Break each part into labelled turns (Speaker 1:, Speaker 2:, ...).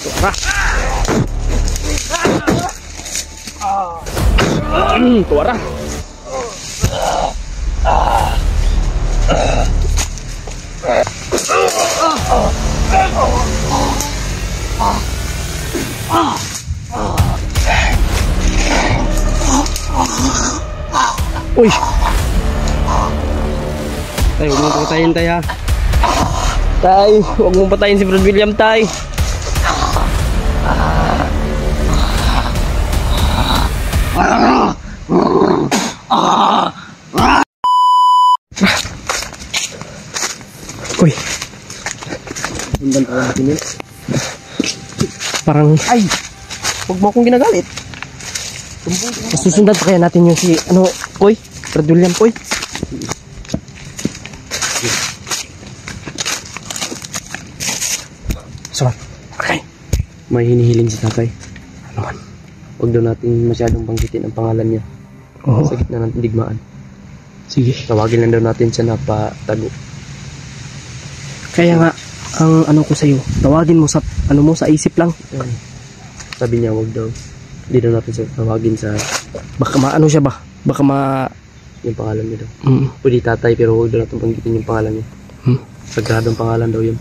Speaker 1: Tuara. Tuara. Uy. Tay, huwag mong patayin, tay, ha. Tay, huwag mong patayin si Brad William, tay. Uy. Bundan pa natin yun. Parang, ay, huwag mo akong ginagalit. Susundan pa kaya natin yung si, ano, Koy? Brad William, Koy? So, okay. May hinihiling si tatay. Ano man? Huwag daw natin masyadong banggitin ang pangalan niya. Oo. Sa gitna ng digmaan. Sige. Tawagin lang daw natin siya na patago. Kaya nga, ang ano ko sa'yo, tawagin mo sa, ano mo, sa isip lang. Sabi niya, wag daw. Hindi daw natin siya tawagin sa, baka maano siya ba? Baka yung pangalan niya daw. Pwede tatay, pero huwag daw natin banggitin yung pangalan niya. Sagradong pangalan daw yun.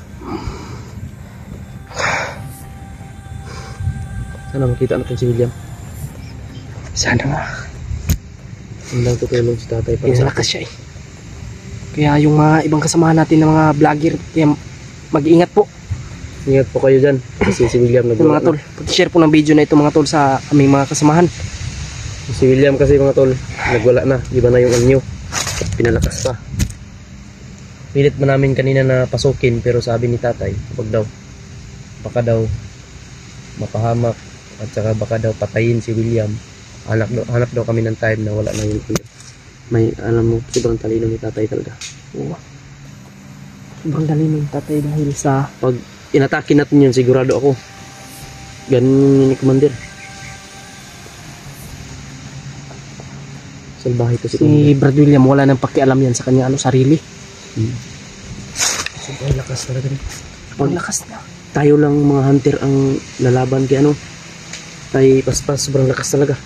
Speaker 1: Sana makita natin si William. Sana nga. Hindi lang tutulong si tatay para sa lakas siya eh. Kaya yung mga ibang kasamahan natin ng mga vlogger, kaya mag-iingat po. Ingat po kayo dyan. Kasi si William nagwala mga tol. Pati-share po ng video na ito mga tol sa aming mga kasamahan. Si William kasi mga tol, nagwala na. Iba na yung anyo. Pinalakas pa. Pilit ba namin kanina na pasukin, pero sabi ni tatay, wag daw. Baka daw mapahamak. At saka baka daw patayin si William. Hanap daw kami ng time na wala na yung may alam mo, sobrang talino ni tatay talaga. Oo. Sobrang talino ni tatay dahil sa pag inatake natin yun, sigurado ako ganun ni Commander. Salbahe to si Brad William, wala nang pakialam yan sa kanya ano, sarili. Sobrang lakas talaga rin. Sobrang lakas na. Tayo lang mga hunter ang lalaban kay ano, tay paspas, sobrang lakas talaga.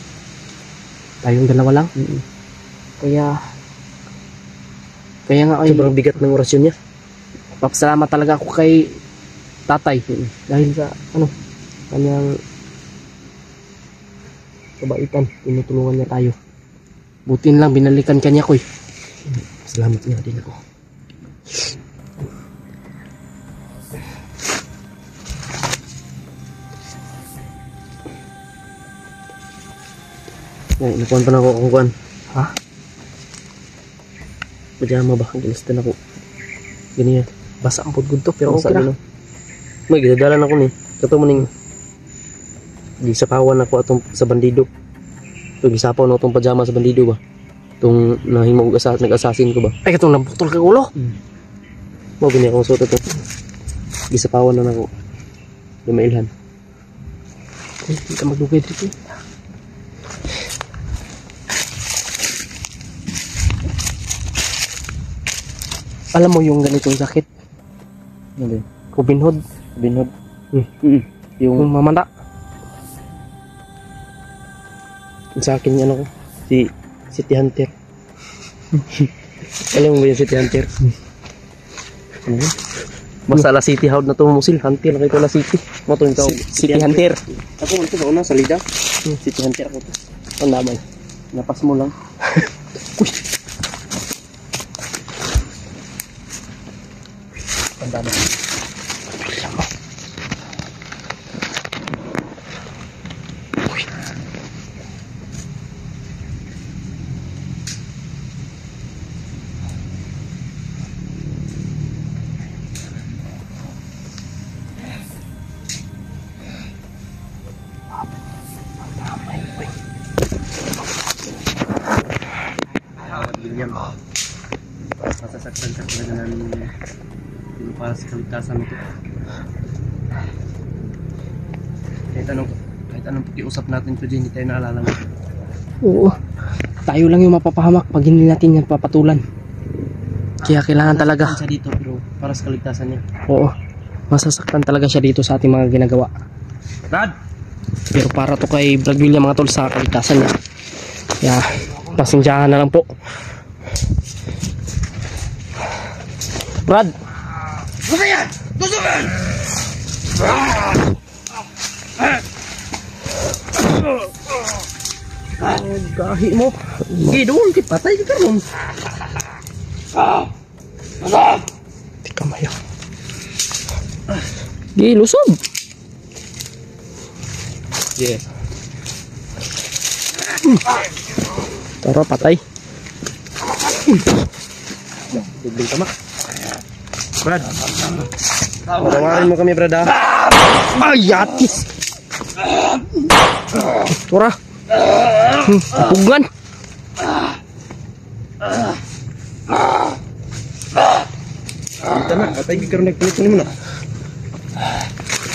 Speaker 1: Tayong dalawa lang. Kaya nga ay sobrang bigat ng orasyon niya. Papasalamat talaga ako kay tatay dahil sa ano, kanyang kabaitan, tinutulungan niya tayo. Butin lang binalikan kanya ko eh. Salamat nga din ako. Ay, nakuhan pa na ako kung kuhan. Ha? Pajama ba? Ginistan ako. Ganyan. Basa ang pudgod to, pero okay na. May gidadalan ako ni. Kato mo ning gisapawan ako atong sa bandido. So gisapaw na atong pajama sa bandido ba? Itong nahimog nag-assassin ko ba? Ay, katong nabutol kang ulo. Mo gani akong suot ito. Gisapawan na ako. Lumailhan. Ay, hindi ka maglugay dito. Alam mo yung ganitong sakit? Ano yun? Kubinhod. Kubinhod. Yung mamanda. Sa akin yan ako. Si City Hunter. Alam mo ba yung City Hunter? Basta La City Hound na tumusil. Hunter na kayo La City. Matong ikaw. City Hunter. Ako ito ba una? Salida? City Hunter ako to. Ang naman. Napas mo lang. Uy! Ang dami. William, masasaktan ka talaga namin para sa kaligtasan ito. Kahit anong pakiusap natin ito, hindi tayo naalala mo. Oo, tayo lang yung mapapahamak pag hindi natin yan papatulan. Kaya kailangan talaga siya dito, pero para sa kaligtasan niya. Oo, masasaktan talaga siya dito sa ating mga ginagawa.
Speaker 2: Brad!
Speaker 1: Pero para to kay Brad William mga tol sa kaligtasan niya. Kaya pasensyahan na lang po. Brad!
Speaker 2: Ano yan? Tusukan!
Speaker 1: Gahi mo.
Speaker 2: Sige, doon. Patay ka karon.
Speaker 1: Di kamayo. Di, lusog.
Speaker 2: Yeah.
Speaker 1: Tara, patay.
Speaker 2: Bibling ka, Mak. Brad. Patawarin mo kami, Brad, ha?
Speaker 1: Ay, yatis. Tara. Pugan.
Speaker 2: Kita na, patay ka karon nagpalit mo na.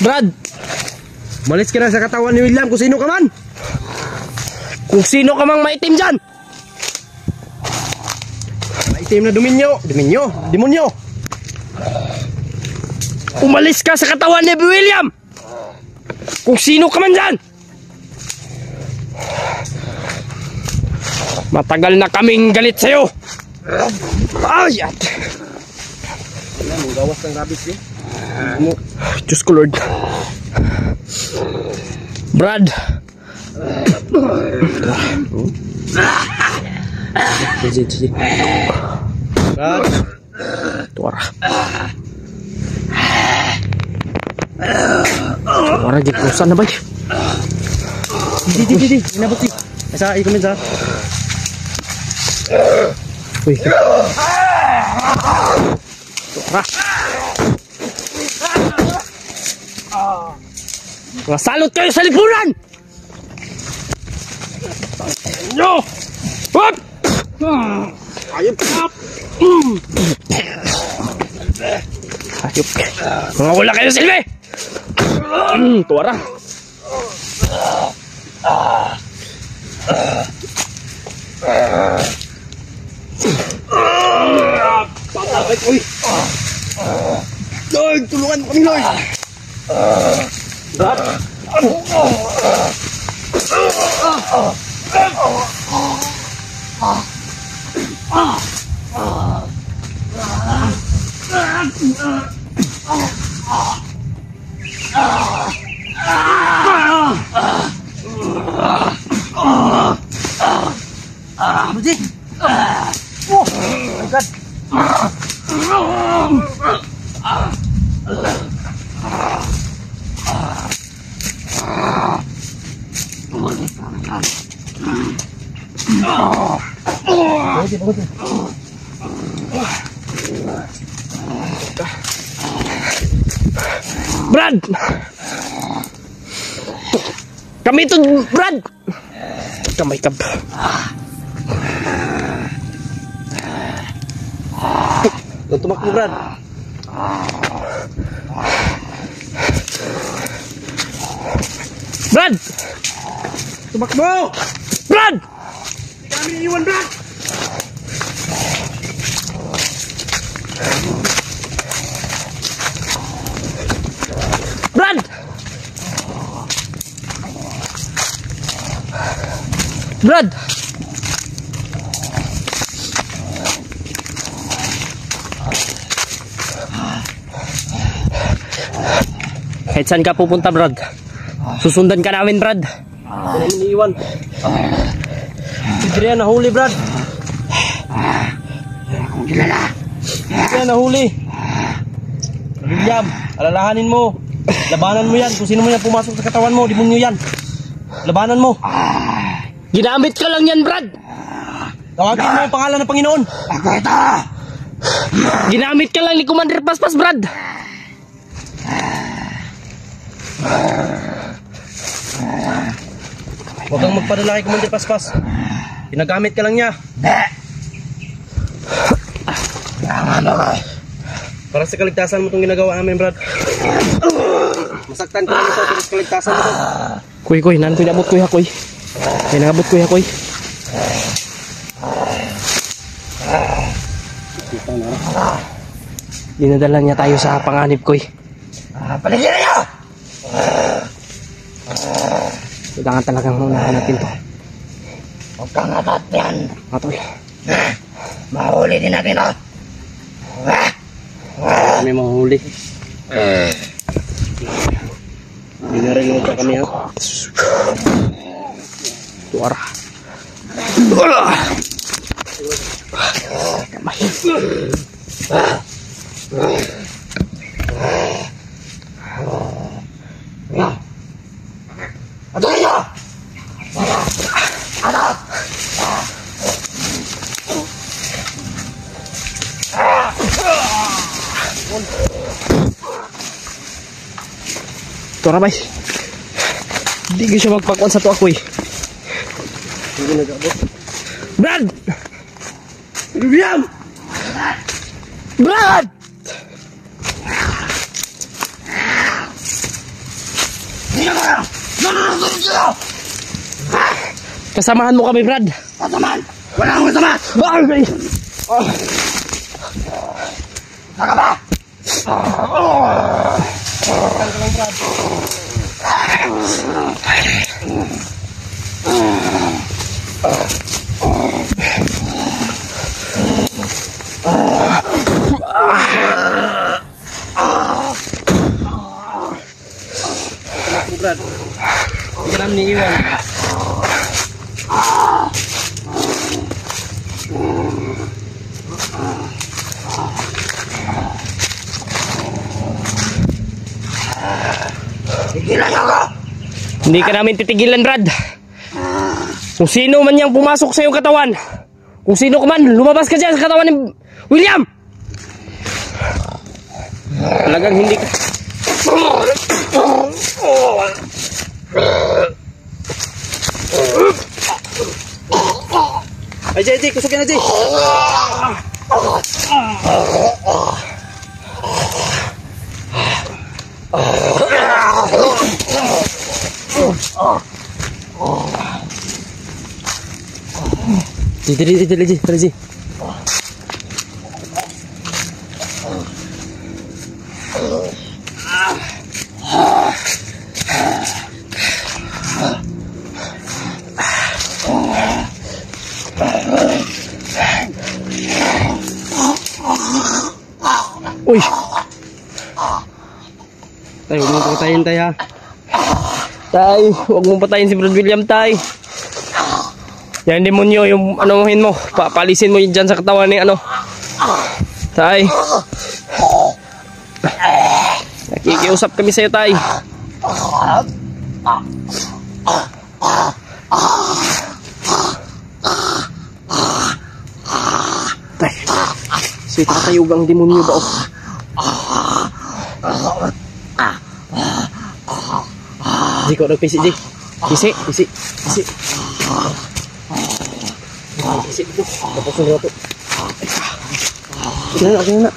Speaker 1: Brad,
Speaker 2: Malis ka na sa katawan ni William kung sino ka man.
Speaker 1: kung sino ka mang maitim dyan.
Speaker 2: Maitim na demonyo.
Speaker 1: Umalis ka sa katawan ni William. Kung sino ka man dyan. Matagal na kaming galit sa'yo. Ay, at.
Speaker 2: Wala, mong gawas ng rabis eh.
Speaker 1: Diyos ko Lord. Brad.
Speaker 2: Sige. Brad.
Speaker 1: Tuara. Tuara, di kusan na ba?
Speaker 2: Di. Inabot si. Asa, i-comment sa.
Speaker 1: Uy. Tuara. Masalot kayo sa lipunan! Nyo! Hop!
Speaker 2: Ayop!
Speaker 1: Ayop! Mga wala kayo silbi! Tuara!
Speaker 2: Patapit, uy! Lord, tulungan mo kami, Lord! Brad!
Speaker 1: Brad! Kami ito, Brad! Kamay ka.
Speaker 2: Tumak mo, Brad.
Speaker 1: Brad!
Speaker 2: Tumak mo!
Speaker 1: Brad!
Speaker 2: Hindi kami iiwan, Brad!
Speaker 1: Brad! Brad! Kahit saan ka pupunta, Brad? Susundan ka namin, Brad.
Speaker 2: Hindi namin iiwan. Si Drian nahuli, Brad.
Speaker 1: Kung kilala.
Speaker 2: Drian nahuli. William, alalahanin mo. Labanan mo yan. Kung sino mo yan pumasok sa katawan mo, demonyo yan. Labanan mo.
Speaker 1: Ginamit ka lang yan, Brad.
Speaker 2: Tawagin mo ang pangalan ng Panginoon.
Speaker 1: Ginamit ka lang ni Commander Paspas, Brad.
Speaker 2: Huwag kang magpadala kay Commander Paspas. Pinagamit ka lang niya. Para sa kaligtasan mo itong ginagawa namin, Brad. Masaktan ko lang ito para sa kaligtasan mo ito.
Speaker 1: Kuy, nan kuy nabot kuy ha, kuy. Kaya nabot kuy ha, kuy. Dinadala niya tayo sa panganib, kuy.
Speaker 2: Paligyan niyo!
Speaker 1: Kailangan talagang maunahan natin to.
Speaker 3: Huwag kang atat yan.
Speaker 1: Mga tol.
Speaker 3: Mahuli din natin to.
Speaker 2: Kami mahuli. Binarinig pa kami ha.
Speaker 1: Tuara. Kamay.
Speaker 3: Ato kayo! Anak!
Speaker 1: Tuara bay. Hindi ko siya magpakuan sa to ako eh.
Speaker 2: Hindi nag-abot.
Speaker 1: Brad! William! Brad! Kasamahan mo kami, Brad.
Speaker 3: Kasamaan! Wala akong kasama!
Speaker 1: Bagay!
Speaker 3: Saka ba?
Speaker 2: Brad. Hindi ka namin iiwan.
Speaker 3: Tigilan niyo ako!
Speaker 1: Hindi ka namin titigilan, Brad. Kung sino man yang pumasok sa iyong katawan, kung sino ka man, lumabas ka dyan sa katawan ni William! Talagang hindi ka...
Speaker 2: Ay, Jay, kusukin na, Jay.
Speaker 1: Dali. Uy!
Speaker 2: Tay, huwag mong patayin, Tay, ha.
Speaker 1: Tay, huwag mong patayin si Brad William, Tay. Yan demonyo, yung anuhin mo, papalisin mo yun dyan sa katawan ni ano. Tay. Nakikiusap kami sa'yo, Tay. Tay. Sweet na tayo ang demonyo ba, oh. Di ko nagpisi, di. Pisi. Pisi dito. Tapos yung rato. Okay na.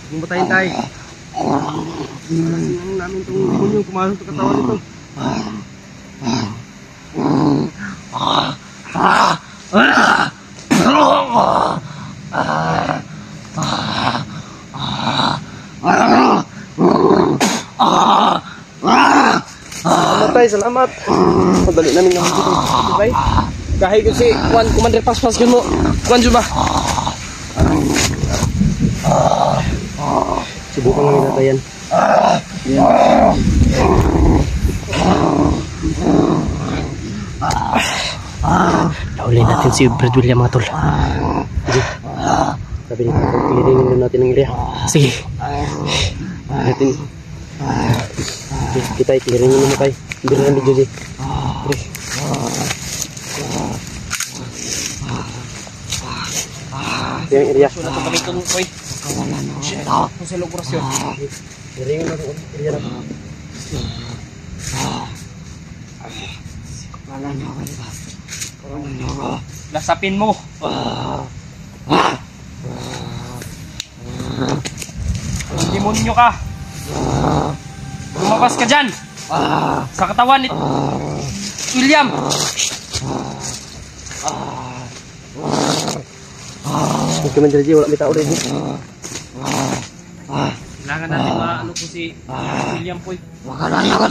Speaker 2: Huwag mong patayin, Tay. Lasing namin itong demonyo pumasok sa katawan nito. Salamat, Tay, salamat. Madali namin ng dito. Okay? Kahit ko si Juan, Commander Paspas yun mo. Juan, dyan ba? Subukan lang natin yan.
Speaker 1: Naulin natin si Brad William, mga tol.
Speaker 2: Sabi niyo, pilirin natin ang area.
Speaker 1: Sige.
Speaker 2: Natin. Kita ikilirin nyo naman tayo. Hindi na lang video, Jay. Ito yung area. Wala pa kami itong koy. Kung sa lokurasyon. Iringan natin ang area na.
Speaker 3: Wala niyo ako, di ba? Wala niyo ako.
Speaker 2: Lasapin mo. Demonyo ka. Lumabas ka dyan. Sa katawan ni William.
Speaker 1: Huwag ka man dyan, wala may tao rin.
Speaker 2: Kailangan natin maano po si William po.
Speaker 3: Wala niyo ako,